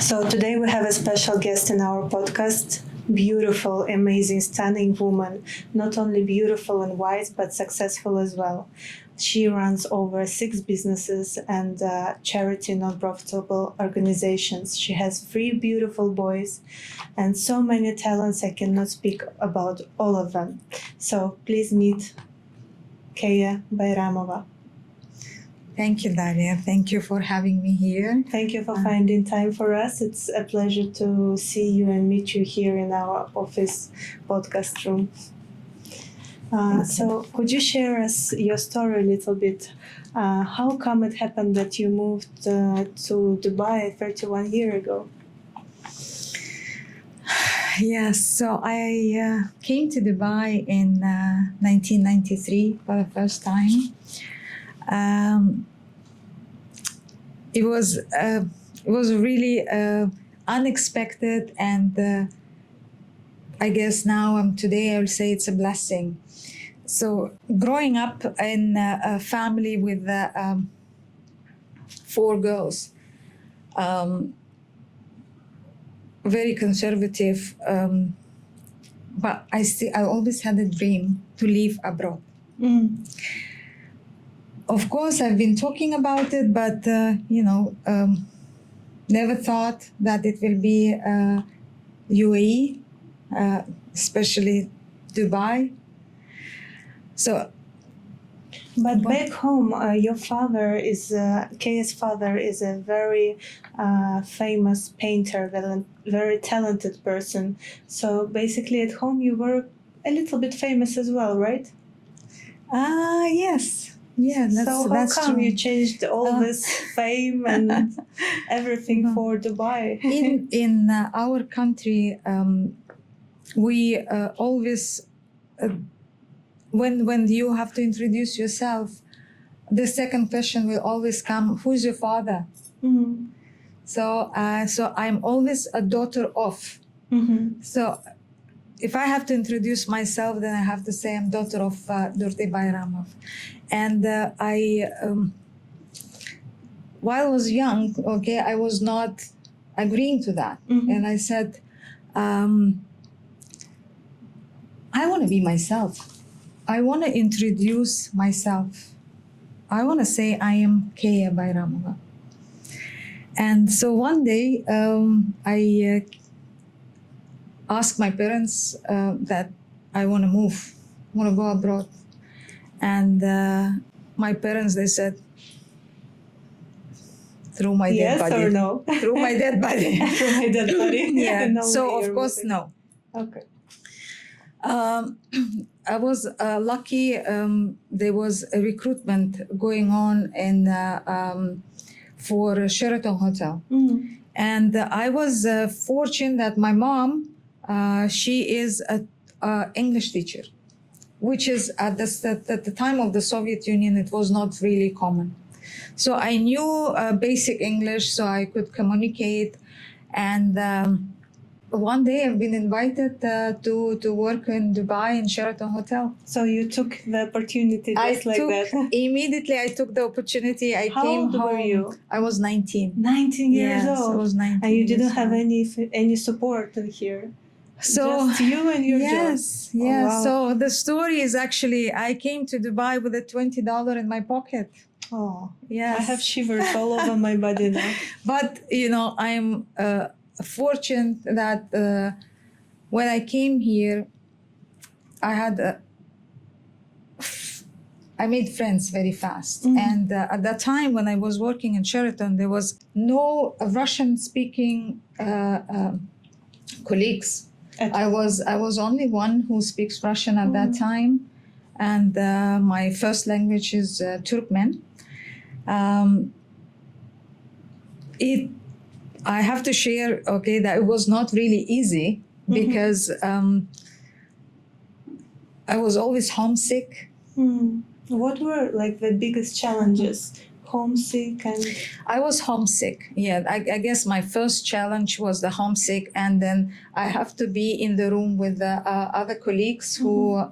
So today we have a special guest in our podcast. Beautiful, amazing, stunning woman. Not only beautiful and wise, but successful as well. She runs over 6 businesses and charity non-profitable organizations. She has 3 beautiful boys and so many talents. I cannot speak about all of them. So please meet Kaya Bayramova. Thank you, Daria. Thank you for having me here. Thank you for finding time for us. It's a pleasure to see you and meet you here in our office podcast room. So could you share us your story a little bit? How come it happened that you moved to Dubai 31 years ago? Yes, so I came to Dubai in 1993 for the first time. It was really unexpected, and I guess now today I will say it's a blessing. So growing up in a family with 4 girls, very conservative, but I always had a dream to live abroad. Of course, I've been talking about it, but never thought that it will be UAE, especially Dubai. But back home, your father is Kaya's father is a very famous painter, very talented person. So basically, at home you were a little bit famous as well, right? Yes. Yeah, that's how come true. You changed all this fame and everything for Dubai? in our country, we always, when you have to introduce yourself, the second question will always come: who's your father? Mm-hmm. So I'm always a daughter of. Mm-hmm. So if I have to introduce myself, then I have to say I'm daughter of Durte Bayramov. And while I was young, I was not agreeing to that. Mm-hmm. And I said, I want to be myself. I want to introduce myself. I want to say I am Kaya Bayramova. And so one day I asked my parents that I want to move, I want to go abroad. And my parents, they said, through my dead body. Yes or no? Through my dead body. Through my dead body. Yeah. No So way of you're course, moving. no. Okay. I was lucky. There was a recruitment going on for Sheraton Hotel. Mm-hmm. And I was fortunate that my mom, she is an English teacher, which is at the time of the Soviet Union, it was not really common. So I knew basic English, so I could communicate. And one day I've been invited to work in Dubai in Sheraton Hotel. So you took the opportunity just Immediately I took the opportunity. How old were you? I was 19. 19 years old. I was 19. And you didn't have any support here. So just you and your job. Yes. Oh, wow. So the story is actually I came to Dubai with a $20 in my pocket. Oh, yes. I have shivers all over my body now. But I'm fortunate that when I came here, I made friends very fast. Mm-hmm. And at that time when I was working in Sheraton, there was no Russian-speaking colleagues. I was only one who speaks Russian at that time, and my first language is Turkmen. I have to share, that it was not really easy because I was always homesick. What were the biggest challenges? Homesick and... I was homesick. Yeah, I guess my first challenge was the homesick, and then I have to be in the room with the other colleagues who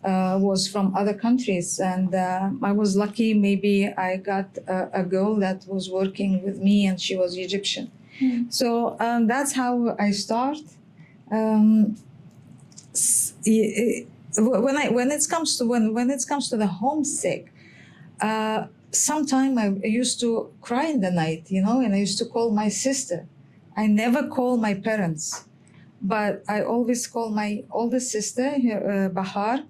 was from other countries. And I was lucky, maybe I got a girl that was working with me and she was Egyptian. So that's how I start. Um, when it comes to the homesick, sometime I used to cry in the night, and I used to call my sister. I never call my parents, but I always call my oldest sister, Bahar,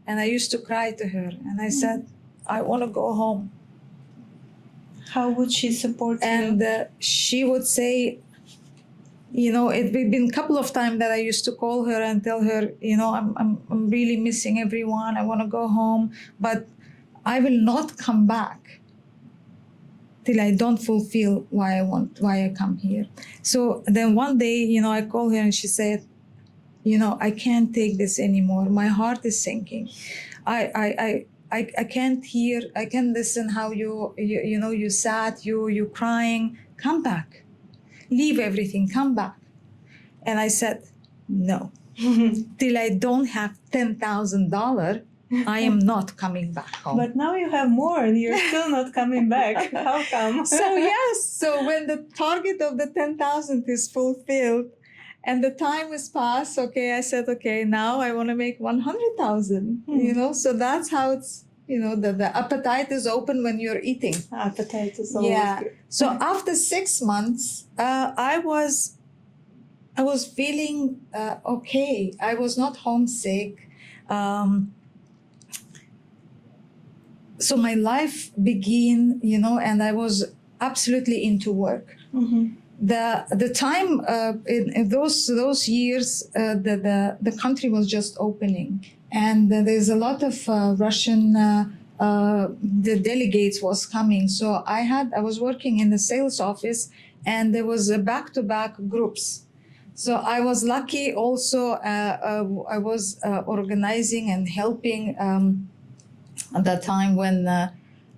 and I used to cry to her, and I said, I want to go home. How would she support And you? she would say, it'd been a couple of times that I used to call her and tell her, I'm really missing everyone. I want to go home, but I will not come back till I don't fulfill why I come here. So then one day, I called her and she said, I can't take this anymore. My heart is sinking. I can't hear, I can't listen how you sad, you crying. Come back. Leave everything, come back. And I said, no. Till I don't have $10,000, I am not coming back home. But now you have more and you're still not coming back. How come? So when the target of the 10,000 is fulfilled and the time is passed, okay, I said, okay, now I want to make 100,000, so that's how it's, the appetite is open when you're eating. Appetite is always good. So after 6 months, I was feeling okay. I was not homesick. So my life began, and I was absolutely into work. Mm-hmm. The time in those years, the country was just opening, and there's a lot of Russian. The delegates was coming, so I was working in the sales office, and there was back-to-back groups. So I was lucky. Also, I was organizing and helping at that time when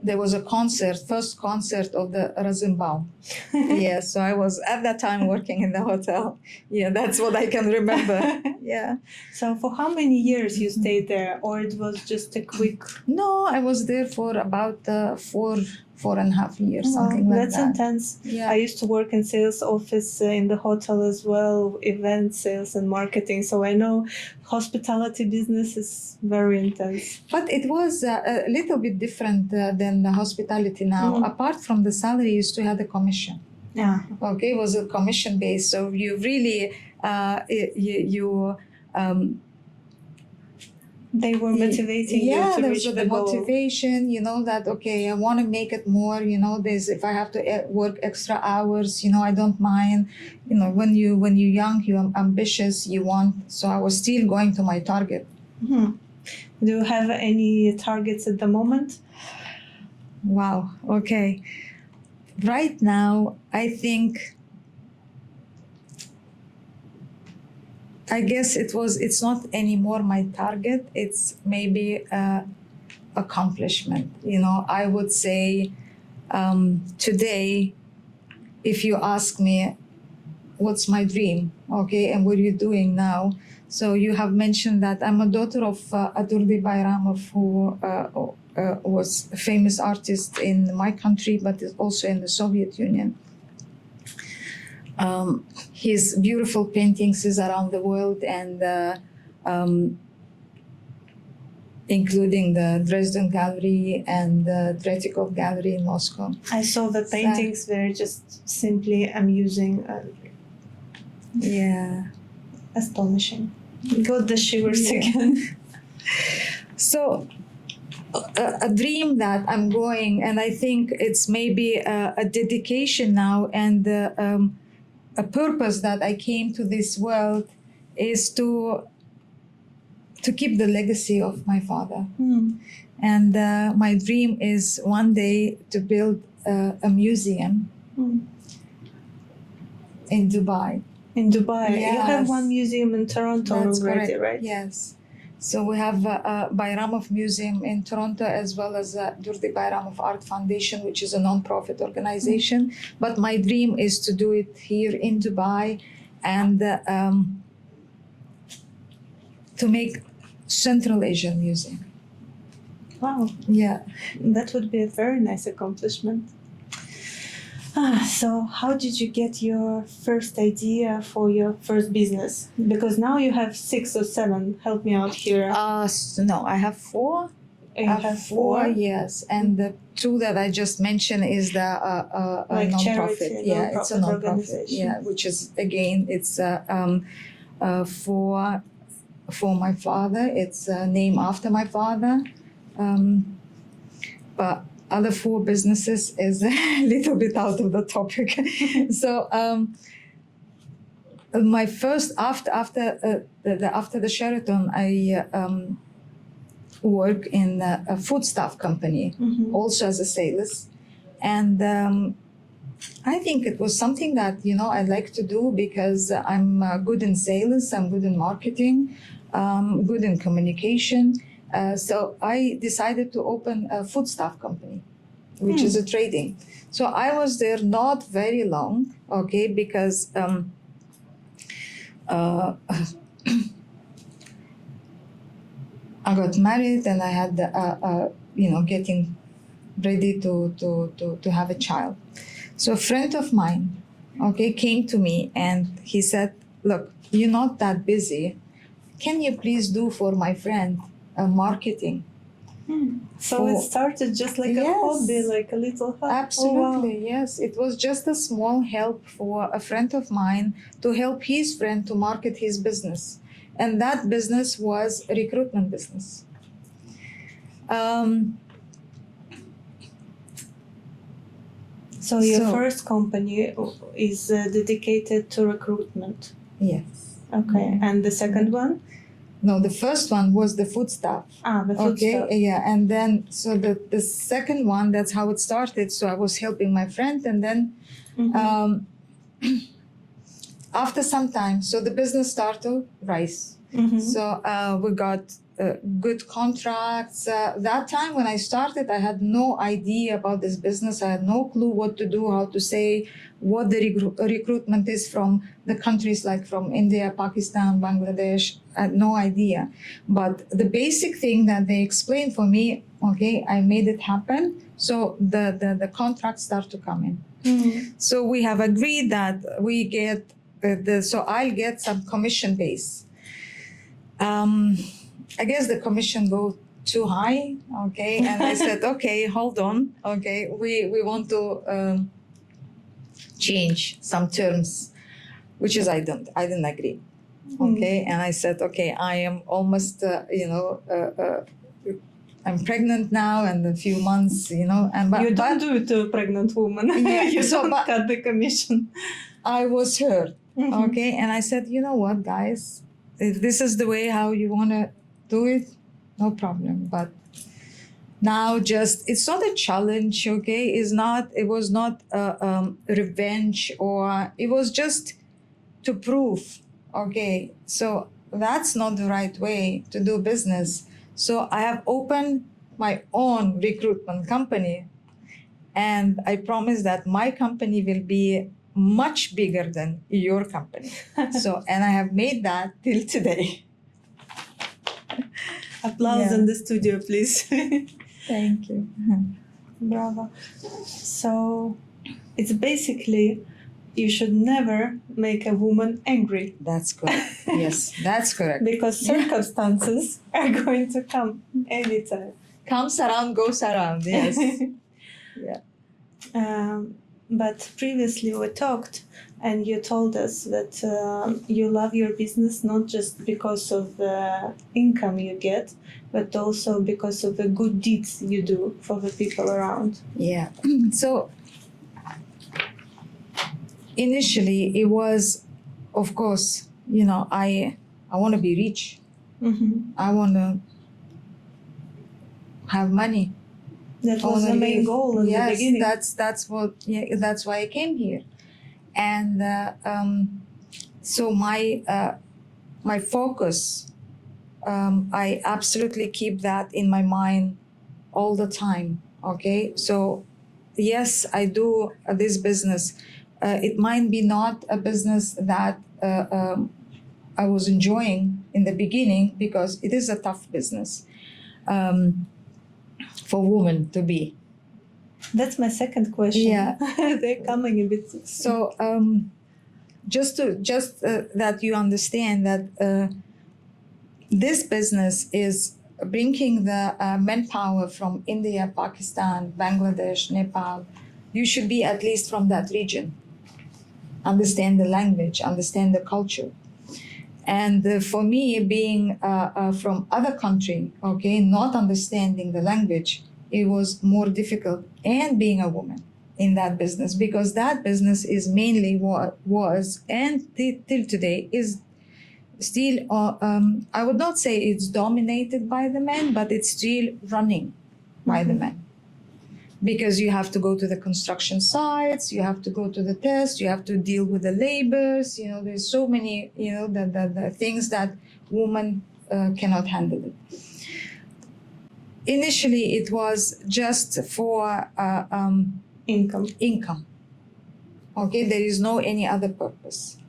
there was a first concert of the Rosenbaum. Yeah, so I was at that time working in the hotel. Yeah, that's what I can remember. Yeah. So for how many years you stayed there, or it was just a quick? No, I was there for about 4.5 years, something like that's that. Intense. Yeah. I used to work in sales office in the hotel as well, event sales and marketing. So I know hospitality business is very intense. But it was a little bit different than the hospitality now. Mm. Apart from the salary, you used to have the commission. Yeah. Okay, it was a commission based. So you really they were motivating you to reach the goal. motivation, that okay, I want to make it more. There's if I have to work extra hours, I don't mind. When you're young, you're ambitious, you want. So I was still going to my target. Mm-hmm. Do you have any targets at the moment? Wow. Okay. Right now, I think. I guess it's not anymore my target. It's maybe accomplishment. I would say today, if you ask me, what's my dream? Okay, and what are you doing now? So you have mentioned that I'm a daughter of Adurdi Bayramov, who was a famous artist in my country, but is also in the Soviet Union. His beautiful paintings is around the world, and including the Dresden Gallery and the Tretyakov Gallery in Moscow. I saw the paintings were just simply amusing and astonishing. Got the shivers again. So a dream that I'm going, and I think it's maybe a dedication now, and a purpose that I came to this world is to keep the legacy of my father. And my dream is one day to build a museum in Dubai. In Dubai, Yes. you have one museum in Toronto That's already, correct. right? Yes. So we have Bayramov Museum in Toronto, as well as Durdi Bayramov Art Foundation, which is a non-profit organization. But my dream is to do it here in Dubai, and to make Central Asian Museum. Wow, Yeah. that would be a very nice accomplishment. So, how did you get your first idea for your first business? Because now you have 6 or 7. Help me out here. No, I have 4. You have four, yes, and the 2 that I just mentioned is the Like non-profit. charity, Yeah, it's a non-profit non-profit. organization. Yeah, which is again, it's for my father. It's named after my father, but other 4 businesses is a little bit out of the topic. So my first after the Sheraton, I work in a food staff company, Mhm. also as a sales, and I think it was something that I like to do because I'm good in sales, I'm good in marketing, good in communication. So I decided to open a food staff company, which is a trading. So I was there not very long, okay, because uh, I got married and I had getting ready to have a child. So a friend of mine, okay, came to me and he said, "Look, you're not that busy. Can you please do for my friend marketing?" So it For- started just like a Yes. hobby, like a little hobby. Absolutely, yes. It was just a small help for a friend of mine to help his friend to market his business. And that business was a recruitment business. So your So- first company is dedicated to recruitment. Yes. Okay. And the second one? No, the first one was the food staff. The food Okay, stuff. yeah. And then, so the second one, that's how it started. So I was helping my friend. And then Mhm. after some time, so the business started to rise. Mhm. So we got good contracts. That time when I started, I had no idea about this business. I had no clue what to do, how to say, what the recruitment is from the countries like from India, Pakistan, Bangladesh. I had no idea. But the basic thing that they explained for me, okay, I made it happen. So the contracts start to come in. Mhm. So we have agreed that we get so I'll get some commission base. I guess the commission go too high, okay, and I said, okay, hold on, okay, we want to change some terms, which is I didn't agree, okay, and I said, okay, I am almost I'm pregnant now and a few months, and You don't do it to a pregnant woman. Yeah, You so don't but- cut the commission. I was hurt. Mhm. Okay, and I said, you know what, guys, if this is the way how you want to do it, no problem. But now, just it's not a challenge. Okay, it was not revenge, or it was just to prove. Okay, so that's not the right way to do business. So I have opened my own recruitment company, and I promise that my company will be much bigger than your company. So, and I have made that till today. Applause Yeah. in the studio, please. Thank you. Bravo. So it's basically you should never make a woman angry That's correct. Yes, that's correct. because circumstances are going to come anytime. Comes around, goes around. Yes. Yeah. But previously we talked, and you told us that you love your business not just because of the income you get, but also because of the good deeds you do for the people around. Yeah. So initially, it was, of course, I want to be rich. Mm-hmm. I want to have money. That I was wanna the main live. goal in Yes, the beginning. that's why I came here, and so my focus, I absolutely keep that in my mind all the time. Okay, so yes, I do this business. It might be not a business that I was enjoying in the beginning because it is a tough business for women to be. That's my second question. Yeah. They're coming a bit. So just that you understand that this business is bringing the manpower from India, Pakistan, Bangladesh, Nepal. You should be at least from that region. Understand the language, understand the culture. And for me, being from other country, okay, not understanding the language, it was more difficult. And being a woman in that business, because that business is mainly what was and till today is still. I would not say it's dominated by the men, but it's still running by the men. Because you have to go to the construction sites, you have to go to the test, you have to deal with the laborers. You know, there's so many, you know, the things that women cannot handle it. Initially, it was just for income. Okay, there is no any other purpose.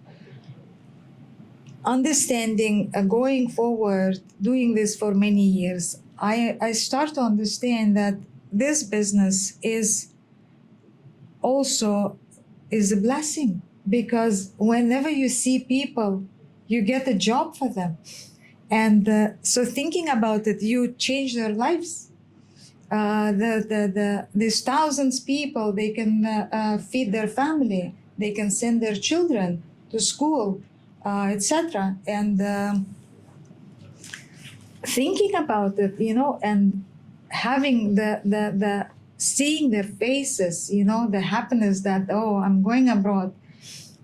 Understanding, going forward, doing this for many years, I start to understand that this business is also a blessing, because whenever you see people, you get a job for them. And so thinking about it, you change their lives. These thousands of people, they can feed their family, they can send their children to school, etc. And thinking about it, you know, and having the seeing their faces, you know, the happiness that, oh, I'm going abroad.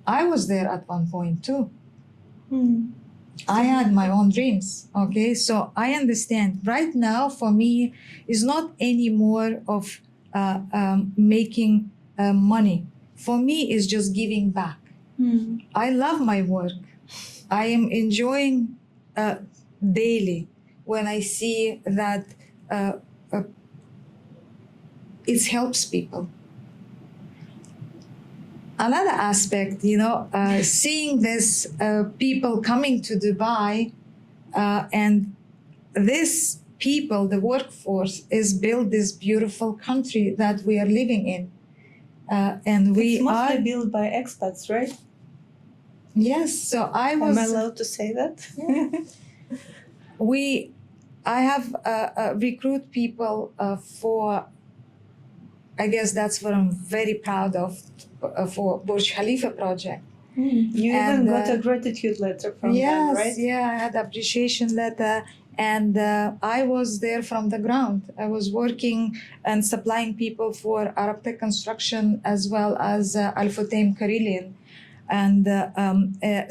I was there at one point too. I had my own dreams. Okay, so I understand. Right now, for me, is not anymore of making money. For me, is just giving back. I love my work. I am enjoying daily when I see that it helps people. Another aspect, you know, seeing this people coming to Dubai, and this people, the workforce, is built this beautiful country that we are living in, and we It's mostly are built by expats, right? Yes. So I was. Am I allowed to say that? Yeah. I have recruit people for. I guess that's what I'm very proud of for Burj Khalifa project. You even got a gratitude letter from them, right? Yeah, I had appreciation letter, and I was there from the ground. I was working and supplying people for Arab Tech Construction as well as Al Futtaim Carillion. And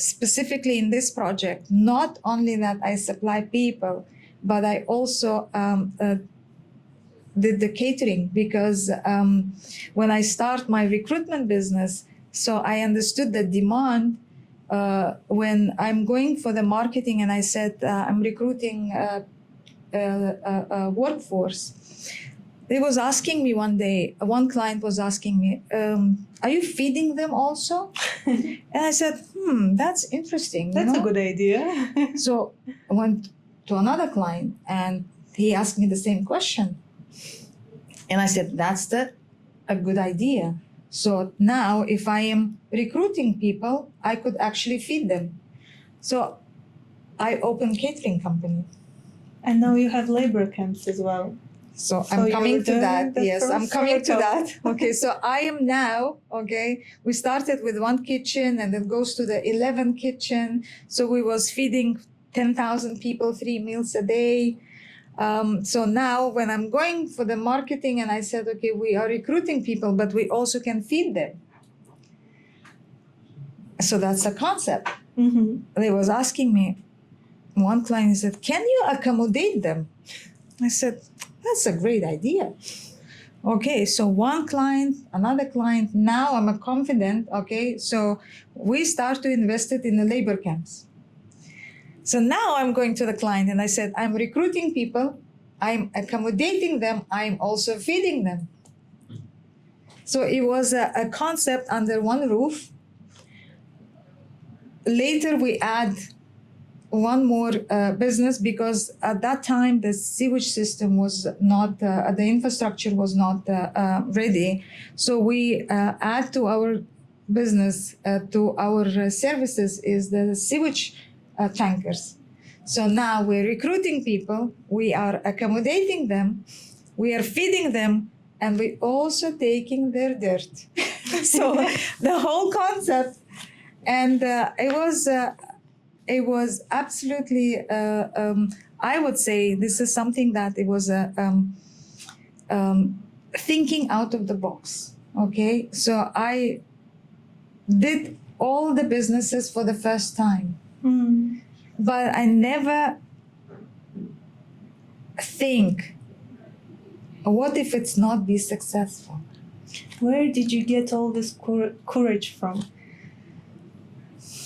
specifically in this project, not only that I supply people, but I also did the catering, because when I start my recruitment business, so I understood the demand when I'm going for the marketing, and I said I'm recruiting a workforce. They was asking me one day, one client was asking me, are you feeding them also? And I said, that's interesting. That's a good idea. So I went to another client and he asked me the same question. And I said, that's a good idea. So now if I am recruiting people, I could actually feed them. So I opened catering company. And now you have labor camps as well. So I'm coming to that. Yes, I'm coming to that. Okay, so I am now, okay, we started with one kitchen and it goes to the 11 kitchen. So we was feeding 10,000 people 3 meals a day. So now when I'm going for the marketing and I said, okay, we are recruiting people, but we also can feed them. So that's a concept. They was asking me, one client said, can you accommodate them? I said, that's a great idea. Okay, so one client, another client, now I'm a confident, okay? So we start to invest it in the labor camps. So now I'm going to the client and I said, I'm recruiting people, I'm accommodating them, I'm also feeding them. So it was a concept under one roof. Later we add one more business because at that time the sewage system was not, the infrastructure was not ready. So we add to our business, to our services is the sewage tankers. So now we're recruiting people, we are accommodating them, we are feeding them, and we're also taking their dirt. So the whole concept, and it was absolutely, I would say this is something that it was thinking out of the box. Okay, so I did all the businesses for the first time, but I never think, what if it's not be successful? Where did you get all this courage from?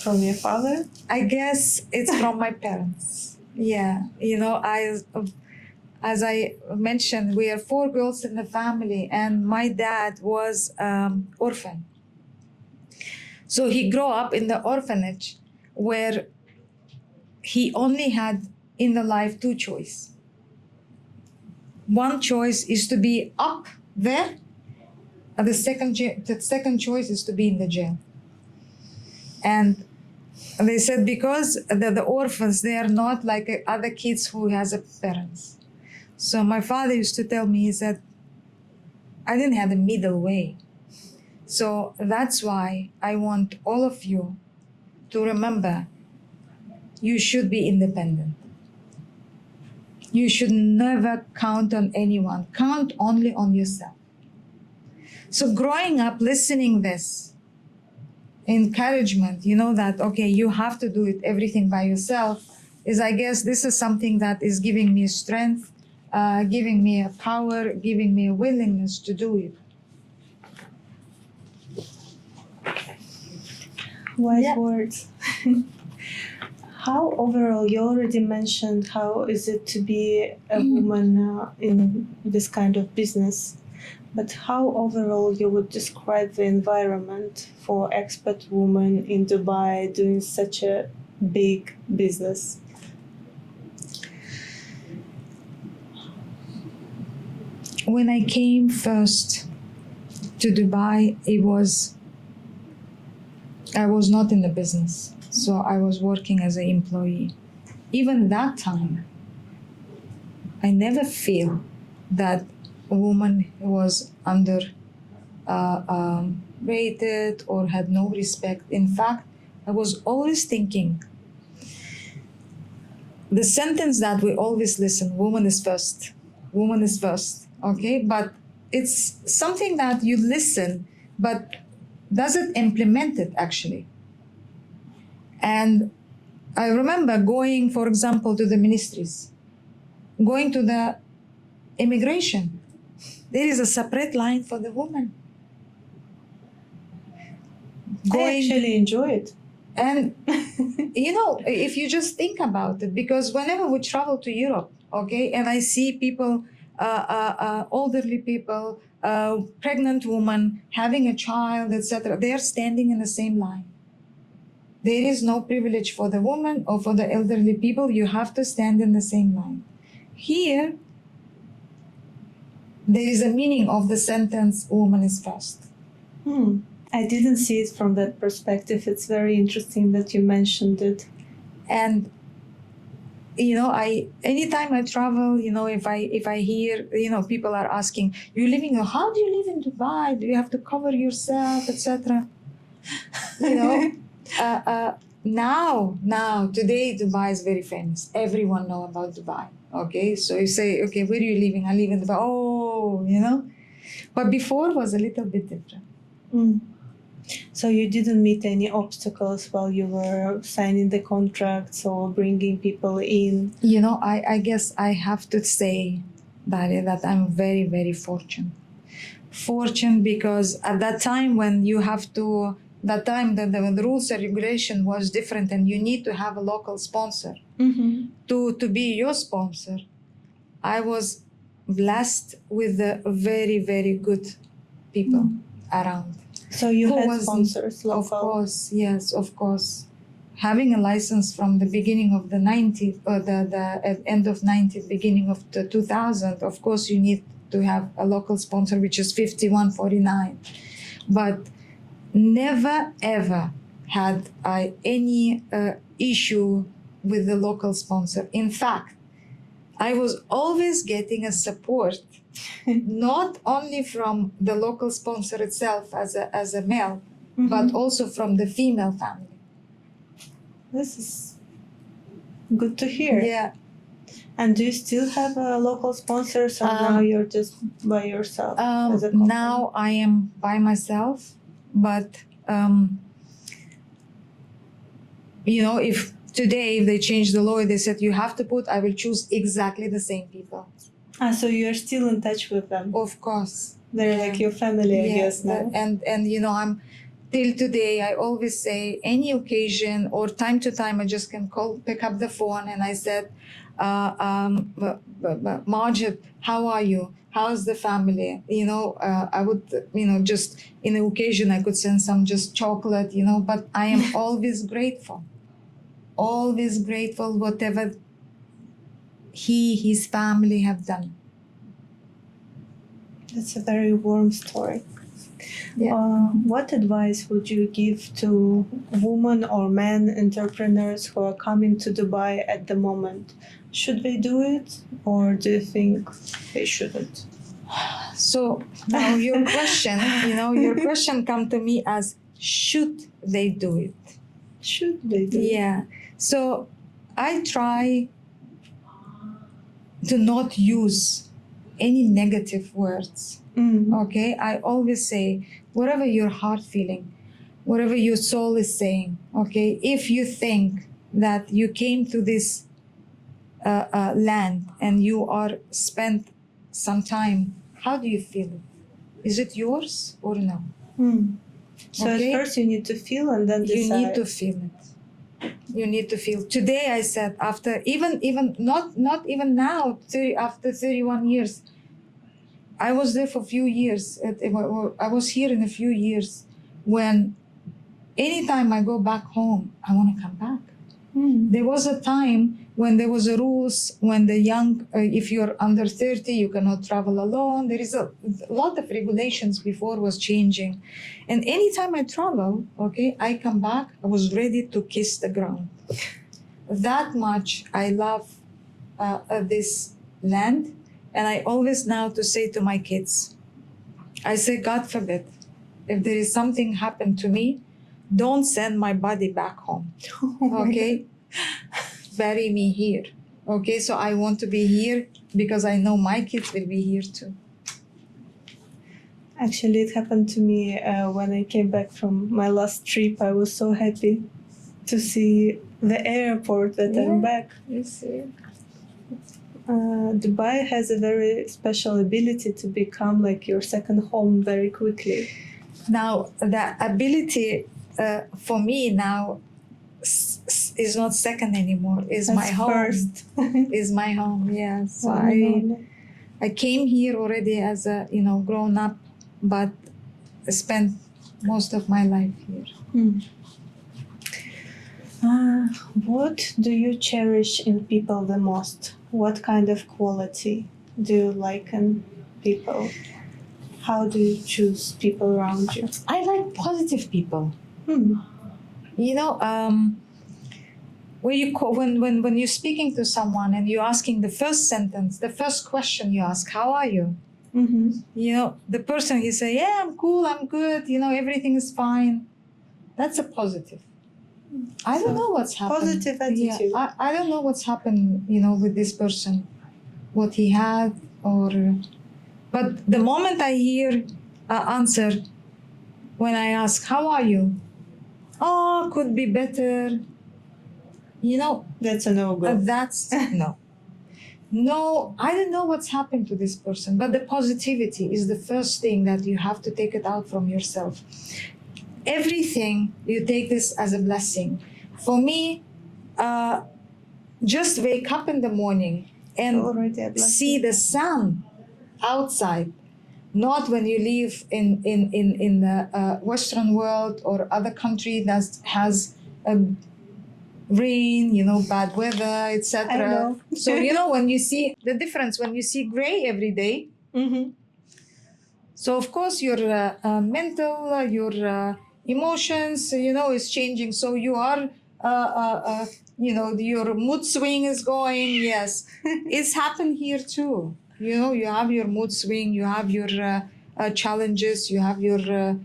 From your father? I guess it's from my parents. Yeah, you know, as I mentioned, we are 4 girls in the family, and my dad was orphan. So he grew up in the orphanage where he only had in the life 2 choices. One choice is to be up there, and the second choice is to be in the jail. And they said because the orphans, they are not like other kids who has a parents. So my father used to tell me, he said, I didn't have a middle way. So that's why I want all of you to remember, you should be independent. You should never count on anyone. Count only on yourself. So growing up, listening this, encouragement, you know, that, okay, you have to do it everything by yourself, is, I guess, this is something that is giving me strength, giving me a power, giving me a willingness to do it. Wise words. How overall, you already mentioned how is it to be a woman in this kind of business, but how overall you would describe the environment for expat women in Dubai doing such a big business? When I came first to Dubai, I was not in the business. So I was working as an employee. Even that time, I never feel that a woman was under rated or had no respect. In fact, I was always thinking, the sentence that we always listen, woman is first, okay? But it's something that you listen, but does it implement it actually? And I remember going, for example, to the ministries, going to the immigration. There is a separate line for the woman. I actually enjoy it. And, you know, if you just think about it, because whenever we travel to Europe, okay, and I see people, elderly people, pregnant woman, having a child, etc., they are standing in the same line. There is no privilege for the woman or for the elderly people. You have to stand in the same line. Here, there is a meaning of the sentence, woman is first. I didn't see it from that perspective. It's very interesting that you mentioned it. And, you know, anytime I travel, you know, if I hear, you know, people are asking, how do you live in Dubai? Do you have to cover yourself, etc.? You know, now, today, Dubai is very famous. Everyone know about Dubai, okay? So you say, okay, where are you living? I live in Dubai. Oh, you know? But before was a little bit different. So you didn't meet any obstacles while you were signing the contracts or bringing people in? You know, I guess I have to say, Daria, that I'm very, very fortunate. Fortunate because at that time when you have to, the rules and regulation was different and you need to have a local sponsor to be your sponsor. I was blessed with very, very good people around. So you had sponsors local? Of course, yes, of course. having a license from the beginning of the 90s, or the end of 90s, beginning of the 2000, of course you need to have a local sponsor, which is 5149. But never ever had I any issue with the local sponsor. In fact, I was always getting a support, not only from the local sponsor itself as a male, but also from the female family. This is good to hear. Yeah. And do you still have a local sponsor, or now you're just by yourself as a company? Now I am by myself, but if today if they change the law, they said you have to put, I will choose exactly the same people. So you're still in touch with them? Of course. They're like your family, I guess, now. And I'm till today, I always say any occasion or time to time, I just can pick up the phone and I said, Majid, how are you? How's the family? I would, just in an occasion, I could send some just chocolate, but I am always grateful whatever his family have done. That's a very warm story. Yeah. What advice would you give to women or men entrepreneurs who are coming to Dubai at the moment? Should they do it, or do you think they shouldn't? So now your question come to me as, should they do it? Should they do it? Yeah. So I try to not use any negative words. Okay, I always say, whatever your heart feeling, whatever your soul is saying, okay, if you think that you came to this land and you are spent some time, how do you feel it? Is it yours or no? So Okay? at first you need to feel and then decide. You need to feel it. You need to feel. Today I said, after even not even now, after 31 years, I was there for a few years. I was here in a few years. When anytime I go back home, I want to come back. There was a time when there was a rules when the young, if you're under 30, you cannot travel alone. There is a lot of regulations before was changing. And anytime I travel, okay, I come back, I was ready to kiss the ground. That much I love this land. And I always now to say to my kids, I say, God forbid, if there is something happened to me, don't send my body back home, okay? Bury me here, okay? So I want to be here because I know my kids will be here too. Actually, it happened to me when I came back from my last trip. I was so happy to see the airport that I'm back. You see. Dubai has a very special ability to become like your second home very quickly. Now, the ability for me now is not second anymore. Is That's my home. first. Is my home. Yeah. So Wow. I came here already as a grown up, but spent most of my life here. What do you cherish in people the most? What kind of quality do you like in people? How do you choose people around you? I like positive people. When you're speaking to someone and you're asking the first sentence, the first question you ask, how are you? The person, he say, yeah, I'm cool, I'm good, everything is fine. That's a positive. I don't know what's happened. Positive attitude. Yeah, I don't know what's happened, with this person, what he had, but the moment I hear answer, when I ask, how are you? Oh, could be better. That's a no-go. That's no. No, I don't know what's happened to this person, but the positivity is the first thing that you have to take it out from yourself. Everything, you take this as a blessing. For me, just wake up in the morning and see the sun outside. Not when you live in the Western world or other country that has a rain, bad weather, etc. I know. So when you see the difference, when you see gray every day, Mm-hmm. so of course your mental, your emotions, is changing. So you are, your mood swing is going. Yes, it's happened here too. You have your mood swing, you have your challenges, you have your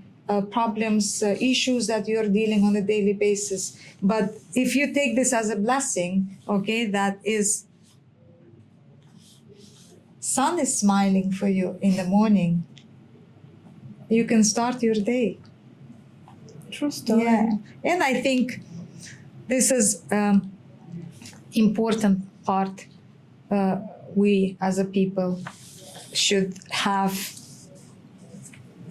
problems, issues that you're dealing on a daily basis. But if you take this as a blessing, okay, that is sun is smiling for you in the morning, you can start your day. True story. Yeah, and I think this is important part we as a people should have,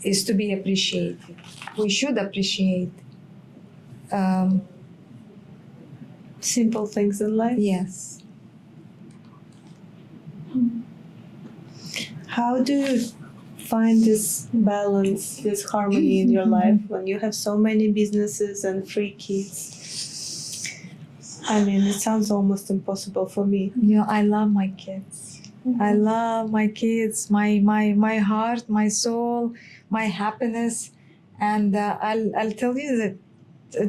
is to be appreciated. We should appreciate. Simple things in life. Yes. How do you find this balance, this harmony in your life when you have so many businesses and 3 kids? I mean, it sounds almost impossible for me. I love my kids. I love my kids, my heart, my soul, my happiness, and I'll tell you that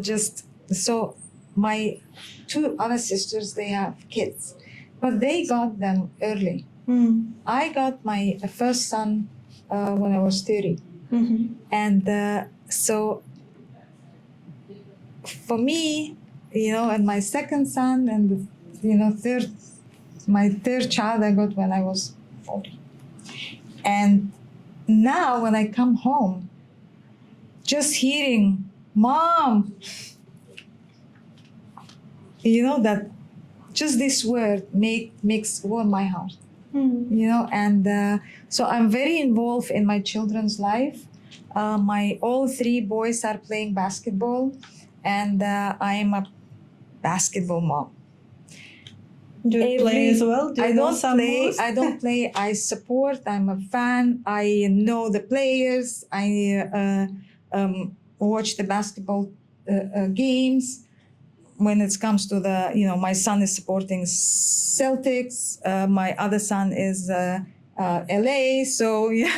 just so my 2 other sisters, they have kids, but they got them early. Mm. I got my first son when I was 30, Mm-hmm. and so for me, and my second son, and my third child I got when I was 40. And now when I come home, just hearing mom, that just this word makes warm my heart. Mm. And so I'm very involved in my children's life. My all 3 boys are playing basketball, and I am a basketball mom. Do you play as well? Do you I know don't some play. moves? I don't play. I support. I'm a fan. I know the players. I watch the basketball games. When it comes to the, my son is supporting Celtics. My other son is LA. So yeah,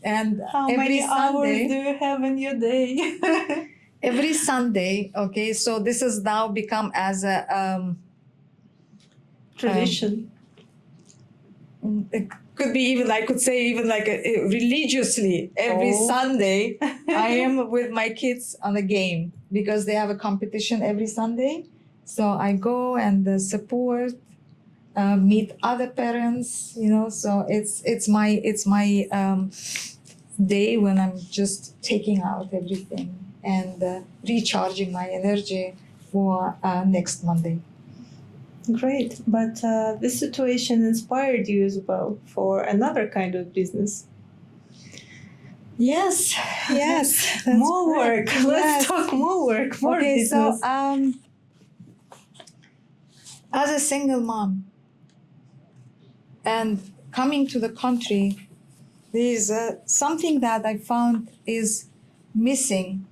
and How every many hours Sunday. do you have in your day? Every Sunday, okay, so this has now become as a Tradition. it could be even, I could say even like religiously every Oh. Sunday I am with my kids on a game because they have a competition every Sunday. So I go and support, meet other parents, so it's my day when I'm just taking out everything and recharging my energy for next Monday. Great. But this situation inspired you as well for another kind of business. Yes, that's More great. work. Let's Yes. talk more work, more Okay, business. so as a single mom and coming to the country, there's something that I found is missing.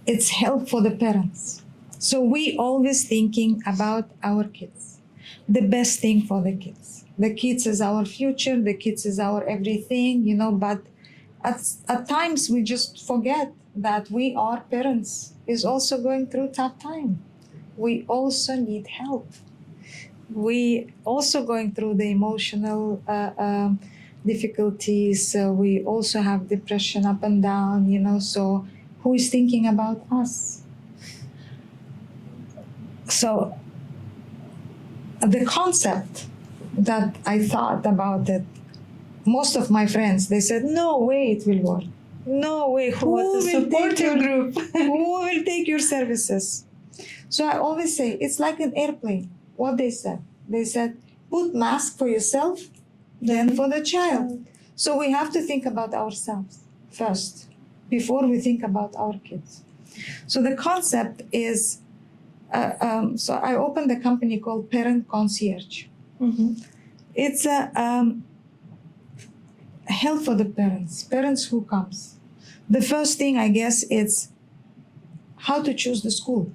It's help for the parents. So we always thinking about our kids, the best thing for the kids. The kids is our future, the kids is our everything, but at times we just forget that we are parents is also going through tough time. We also need help. We also going through the emotional difficulties. We also have depression up and down, so who is thinking about us? So the concept that I thought about it, most of my friends, they said, no way it will work. No way. Who What a will take supportive your group. who will take your services? So I always say it's like an airplane. What they said, put mask for yourself, then for the child. So we have to think about ourselves first before we think about our kids. So the concept is, so I opened a company called Parent Concierge. Mm-hmm. It's a help for the parents who comes. The first thing, I guess, is how to choose the school.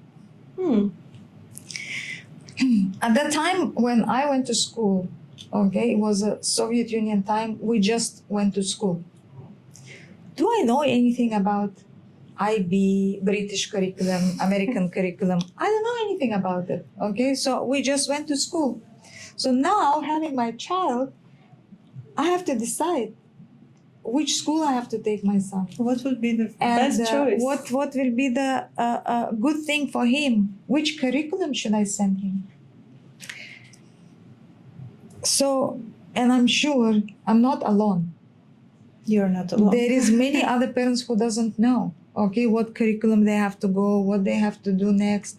At that time when I went to school, okay, it was a Soviet Union time, we just went to school. Do I know anything about IB, British curriculum, American curriculum? I don't know anything about it, okay? So we just went to school. So now, having my child, I have to decide which school I have to take my son. What would be the And best choice? what will be the good thing for him? Which curriculum should I send him? So, and I'm sure I'm not alone. You're not alone. There is many other parents who doesn't know, okay, what curriculum they have to go, what they have to do next.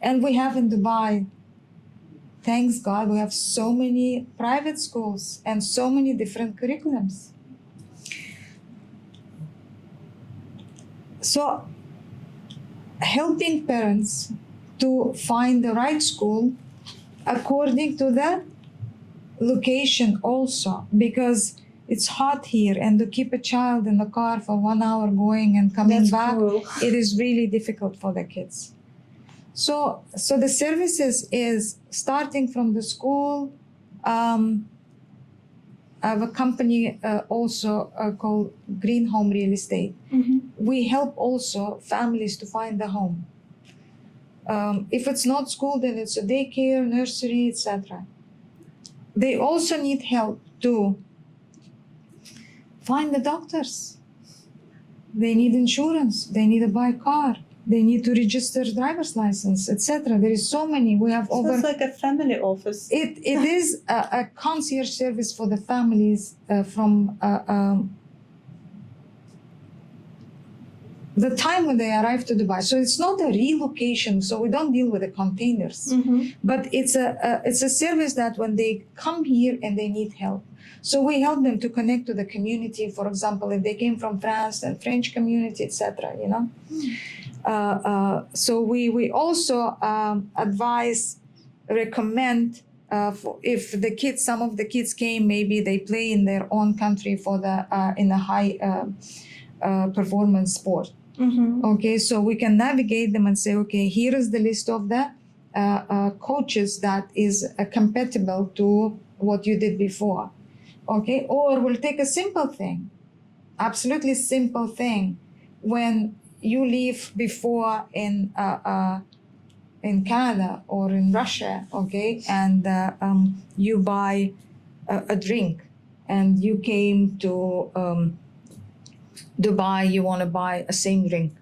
And we have in Dubai, thanks God, we have so many private schools and so many different curriculums. So, helping parents to find the right school according to the location also, because it's hot here, and to keep a child in the car for 1 hour going and coming That's back, cruel. it is really difficult for the kids. So the services is starting from the school. I have a company also called Green Home Real Estate. We help also families to find a home. If it's not school, then it's a daycare, nursery, etc. They also need help to find the doctors. They need insurance. They need to buy a car. They need to register driver's license, etc. There is so many. We have over. Sounds like a family office. It is a concierge service for the families from the time when they arrive to Dubai. So it's not a relocation. So we don't deal with the containers, but it's a service that when they come here and they need help. So we help them to connect to the community. For example, if they came from France and French community, etc. You know. So we also advise, recommend if the kids, some of the kids came, maybe they play in their own country for the in a high performance sport. Okay, so we can navigate them and say, okay, here is the list of the coaches that is compatible to what you did before. Okay, or we'll take a simple thing, absolutely simple thing, when you leave before in Canada or in Russia, okay, and you buy a drink, and you came to Dubai, you want to buy a same drink,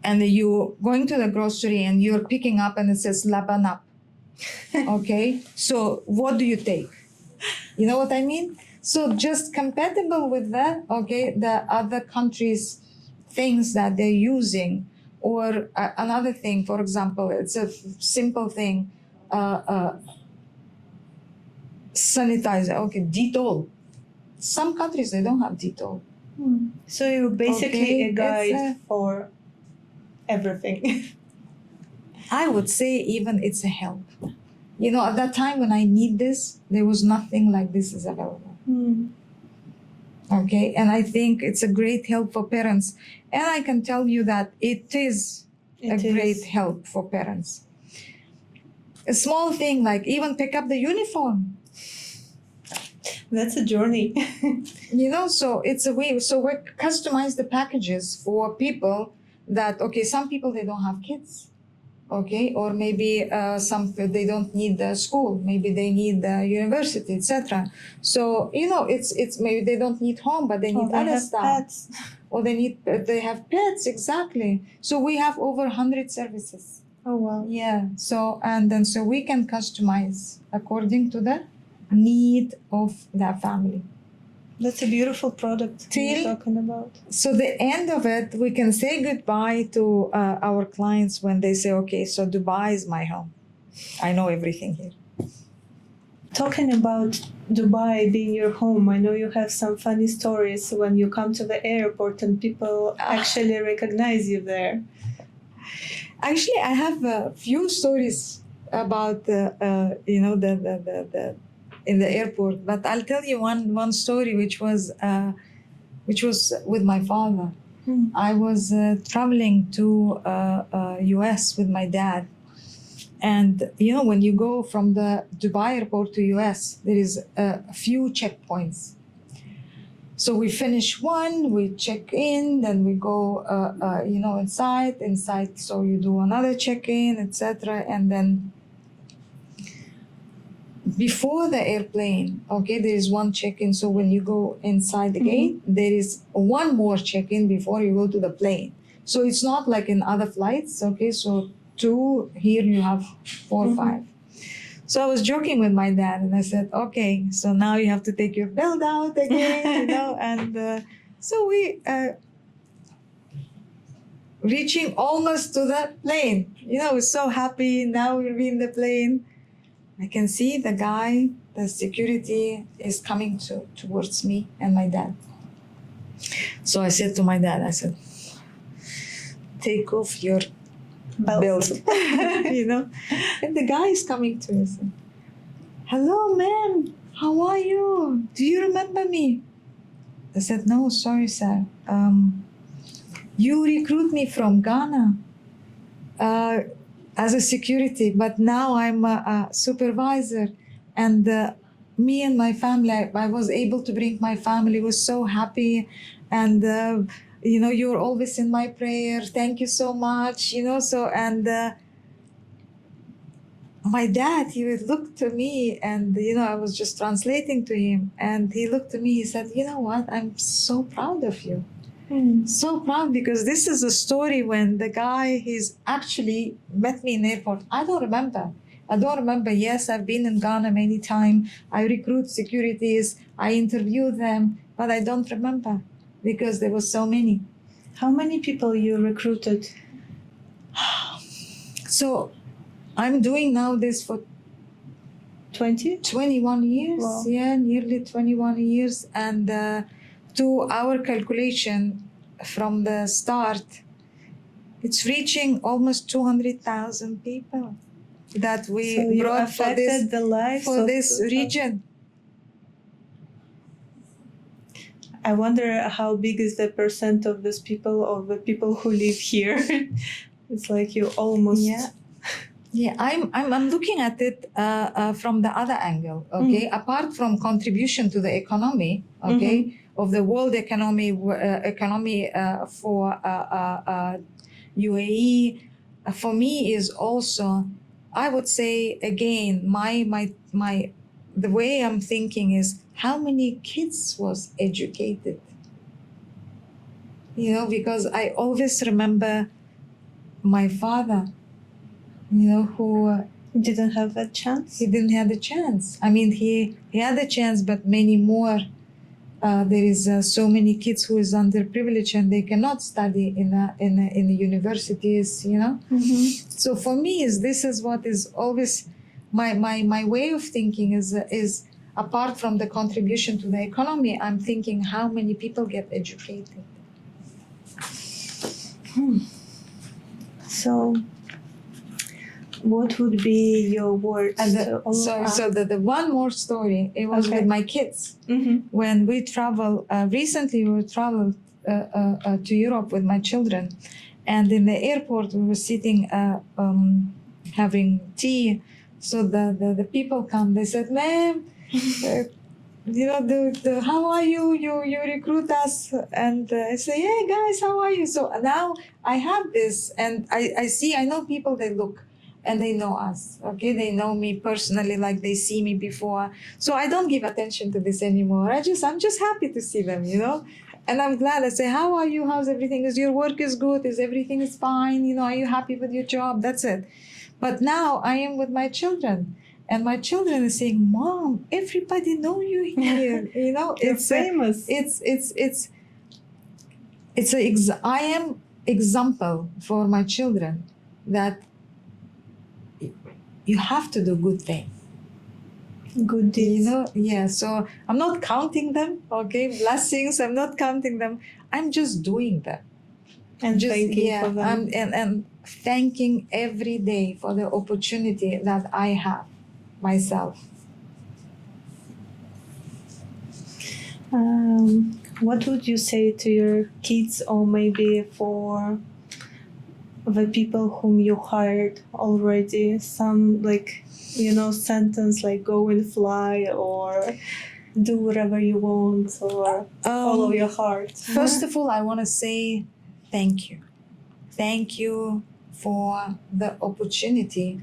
and you're going to the grocery and you're picking up and it says Laban up, okay, so what do you take? You know what I mean? So just compatible with that, okay, the other countries' things that they're using, or another thing, for example, it's a simple thing, sanitizer, okay, Dettol. Some countries, they don't have Dettol. So you're basically Okay, a guide it's for everything. I would say even it's a help. You know, at that time when I need this, there was nothing like this is available. Okay, and I think it's a great help for parents. And I can tell you that it is great help for parents. A small thing like even pick up the uniform. That's a journey. You know, so it's a way. So we customize the packages for people that, okay, some people, they don't have kids. Okay, or maybe some they don't need the school, maybe they need the university, etc. So you know, it's maybe they don't need home, but they need They other have stuff, pets. or they have pets, exactly. So we have over 100 services. Oh wow. Yeah. So so we can customize according to the need of that family. That's a beautiful product you're Till- talking about. So the end of it, we can say goodbye to our clients when they say, okay, so Dubai is my home. I know everything here. Talking about Dubai being your home, I know you have some funny stories when you come to the airport and people actually recognize you there. Actually, I have a few stories about the in the airport, but I'll tell you one story which was with my father. I was traveling to US with my dad. And you know, when you go from the Dubai airport to US, there is a few checkpoints. So we finish one, we check in, then we go, inside. So you do another check-in, etc. And then before the airplane, okay, there is one check-in. So when you go inside the gate, there is one more check-in before you go to the plane. So it's not like in other flights, okay? So 2, here you have 4 or 5. So I was joking with my dad and I said, okay, so now you have to take your belt out again, and so we reaching almost to the plane. We're so happy. Now we'll be in the plane. I can see the guy, the security is coming towards me and my dad. So I said to my dad, I said, take off your belt. And the guy is coming to me and said, hello, ma'am, how are you? Do you remember me? I said, no, sorry, sir. You recruit me from Ghana as a security, but now I'm a supervisor. And me and my family, I was able to bring my family, was so happy. And you're always in my prayer. Thank you so much. My dad, he would look to me and, I was just translating to him. And he looked to me, he said, you know what? I'm so proud of you. So proud, because this is a story when the guy, he's actually met me in the airport. I don't remember. Yes, I've been in Ghana many times. I recruit securities. I interview them, but I don't remember because there was so many. How many people you recruited? So I'm doing now this for 21 years. Wow. Yeah, nearly 21 years. And to our calculation from the start, it's reaching almost 200,000 people that we brought for this region. I wonder how big is the percent of those people, of the people who live here. It's like you almost... Yeah, I'm looking at it from the other angle, okay? Apart from contribution to the economy, okay, of the world economy for UAE, for me is also, I would say again, my the way I'm thinking is how many kids was educated, because I always remember my father, who didn't have that chance. He didn't have the chance. I mean, he had the chance, but many more. There is so many kids who is underprivileged and they cannot study in the universities. So for me, this is what is always my way of thinking is apart from the contribution to the economy. I'm thinking how many people get educated. So, what would be your word? So the one more story, it was with my kids. When we travel, recently we traveled to Europe with my children. And in the airport, we were sitting having tea. So the people come, they said, ma'am, how are you? You recruit us. And I say, hey guys, how are you? So now I have this, and I know people, they look and they know us, okay? They know me personally, like they see me before. So I don't give attention to this anymore. I'm just happy to see them, And I'm glad. I say, how are you? How's everything? Is your work is good? Is everything is fine? Are you happy with your job? That's it. But now I am with my children. And my children are saying, Mom, everybody know you here. It's famous. I am example for my children that you have to do good thing. Good deeds. So I'm not counting them, okay? Blessings, I'm not counting them. I'm just doing them. And thanking for them. And thanking every day for the opportunity that I have myself. What would you say to your kids, or maybe for the people whom you hired already? Some, like, sentence like "go and fly," or "do whatever you want," or "follow your heart." First of all, I want to say thank you. Thank you for the opportunity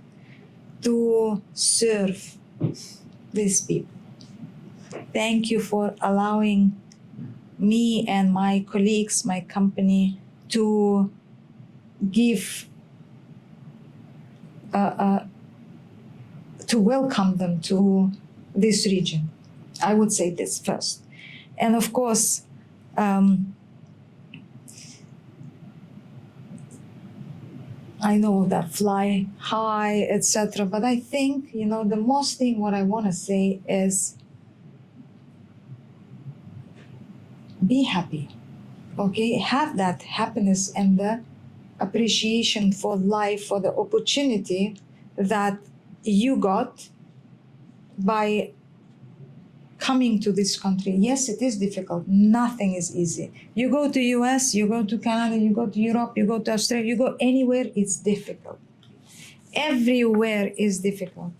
to serve these people. Thank you for allowing me and my colleagues, my company, to give, to welcome them to this region. I would say this first. And of course, I know that fly high, etc. But I think, the most thing what I want to say is be happy, okay? Have that happiness and the appreciation for life, for the opportunity that you got by coming to this country. Yes, it is difficult. Nothing is easy. You go to US, you go to Canada, you go to Europe, you go to Australia, you go anywhere, it's difficult. Everywhere is difficult.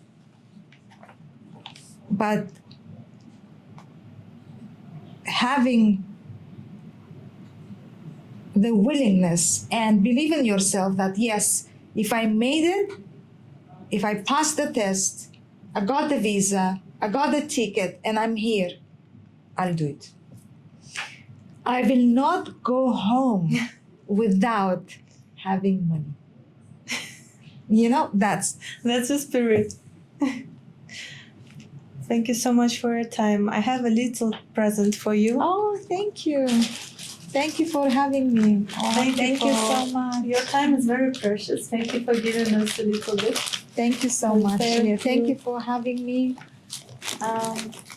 But having the willingness and believe in yourself that yes, if I made it, if I passed the test, I got the visa, I got the ticket, and I'm here, I'll do it. I will not go home without having money. That's the spirit. Thank you so much for your time. I have a little present for you. Oh, thank you. Thank you for having me. Oh, thank you so much. Your time is very precious. Thank you for giving us a little bit. Thank you so much. Thank you for having me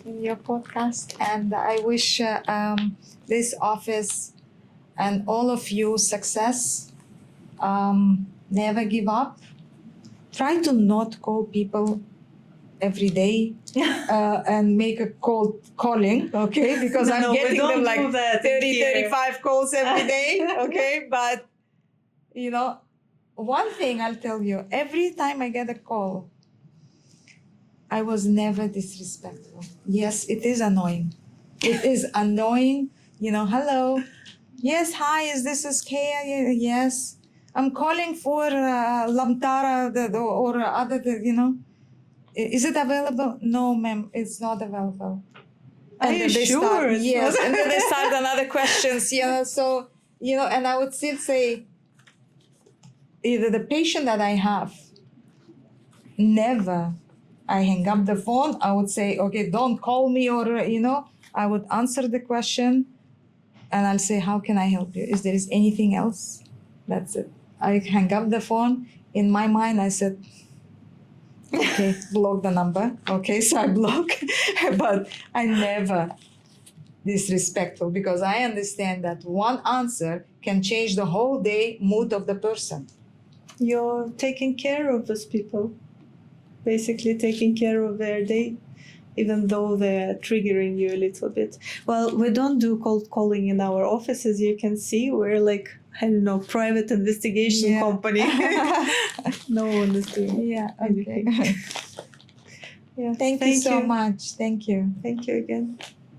in your podcast. And I wish this office and all of you success. Never give up. Try to not call people every day and make a calling, okay? Because I'm getting them like 30, 35 calls every day, okay? But, one thing I'll tell you, every time I get a call, I was never disrespectful. Yes, it is annoying. It is annoying, hello. Yes, hi, is Kea? Yes. I'm calling for Lamtara or other, Is it available? No, ma'am, it's not available. Are you sure? Yes, and then they start another questions, so, and I would still say, either the patient that I have, never, I hang up the phone, I would say, okay, don't call me, or, I would answer the question, and I'll say, how can I help you? Is there anything else? That's it. I hang up the phone. In my mind, I said, okay, block the number. Okay, so I block, but I never disrespectful, because I understand that one answer can change the whole day mood of the person. You're taking care of those people, basically taking care of their day, even though they're triggering you a little bit. Well, we don't do cold calling in our office, as you can see. We're like, I don't know, private investigation company. No one is doing anything. Yeah. Thank you so much. Thank you. Thank you again.